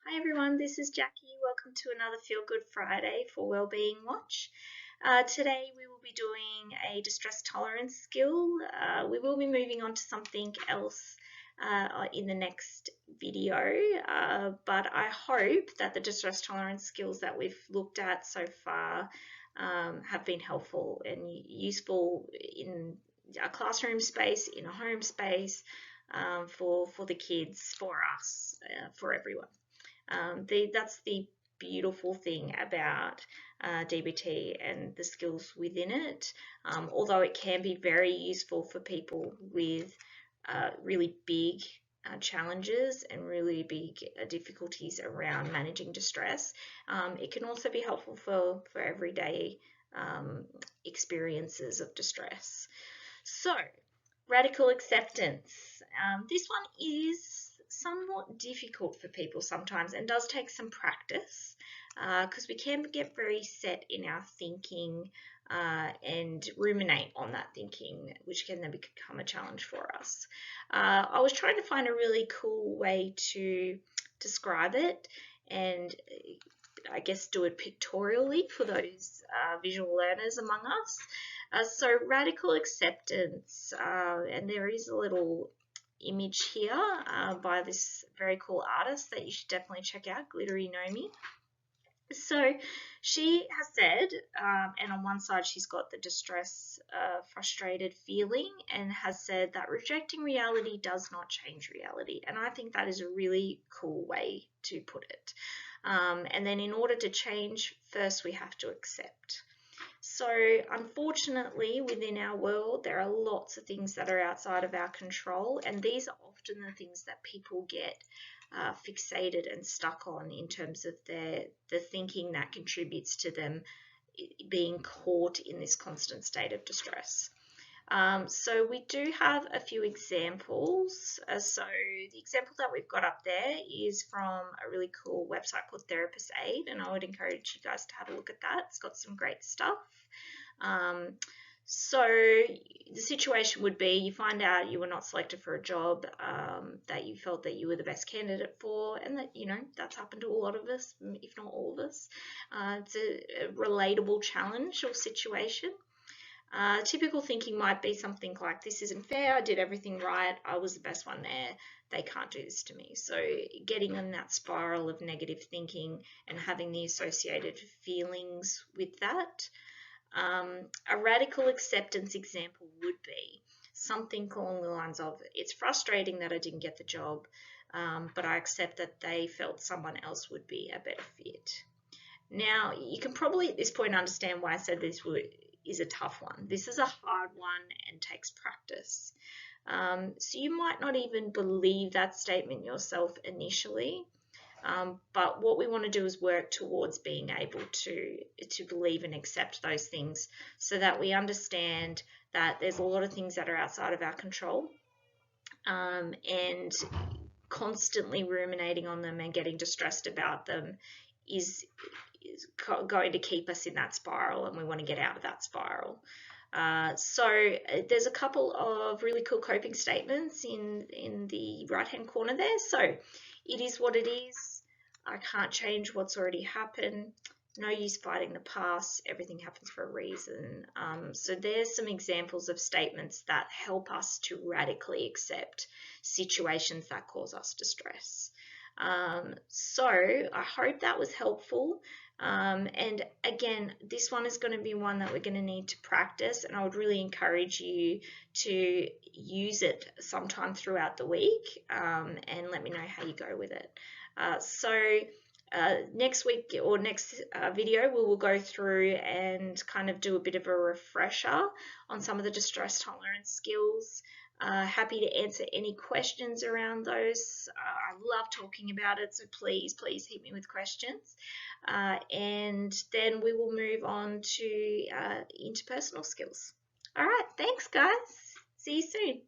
Hi everyone, this is Jackie. Welcome to another Feel Good Friday for Wellbeing Watch. Today we will be doing a distress tolerance skill. We will be moving on to something else in the next video, but I hope that the distress tolerance skills that we've looked at so far have been helpful and useful in a classroom space, in a home space, for the kids, for us, for everyone. That's the beautiful thing about DBT and the skills within it, although it can be very useful for people with really big challenges and really big difficulties around managing distress. It can also be helpful for everyday experiences of distress. So, radical acceptance. This one is somewhat difficult for people sometimes and does take some practice because we can get very set in our thinking and ruminate on that thinking, which can then become a challenge for us. I was trying to find a really cool way to describe it and I guess do it pictorially for those visual learners among us. So radical acceptance, and there is a little image here by this very cool artist that you should definitely check out, Glittery Nomi. So she has said, and on one side she's got the distress, frustrated feeling, and has said that rejecting reality does not change reality. And I think that is a really cool way to put it. And then in order to change, first we have to accept. So unfortunately, within our world, there are lots of things that are outside of our control, and these are often the things that people get fixated and stuck on in terms of the thinking that contributes to them being caught in this constant state of distress. So we do have a few examples. So the example that we've got up there is from a really cool website called Therapist Aid, and I would encourage you guys to have a look at that. It's got some great stuff. So the situation would be you find out you were not selected for a job that you felt that you were the best candidate for, and that, you know, that's happened to a lot of us, if not all of us. It's a relatable challenge or situation. Typical thinking might be something like, this isn't fair, I did everything right, I was the best one there, they can't do this to me. So getting in that spiral of negative thinking and having the associated feelings with that. A radical acceptance example would be something along the lines of, it's frustrating that I didn't get the job, but I accept that they felt someone else would be a better fit. Now, you can probably at this point understand why I said this is a tough one. This is a hard one and takes practice. So you might not even believe that statement yourself initially, but what we want to do is work towards being able to believe and accept those things so that we understand that there's a lot of things that are outside of our control, and constantly ruminating on them and getting distressed about them is going to keep us in that spiral, and we want to get out of that spiral. So there's a couple of really cool coping statements in the right-hand corner there. So it is what it is. I can't change what's already happened. No use fighting the past. Everything happens for a reason. So there's some examples of statements that help us to radically accept situations that cause us distress. So I hope that was helpful. And again, this one is going to be one that we're going to need to practice, and I would really encourage you to use it sometime throughout the week, and let me know how you go with it. Next week or next video, we will go through and kind of do a bit of a refresher on some of the distress tolerance skills. Happy to answer any questions around those. I love talking about it, so please hit me with questions. And then we will move on to interpersonal skills. All right, thanks guys. See you soon.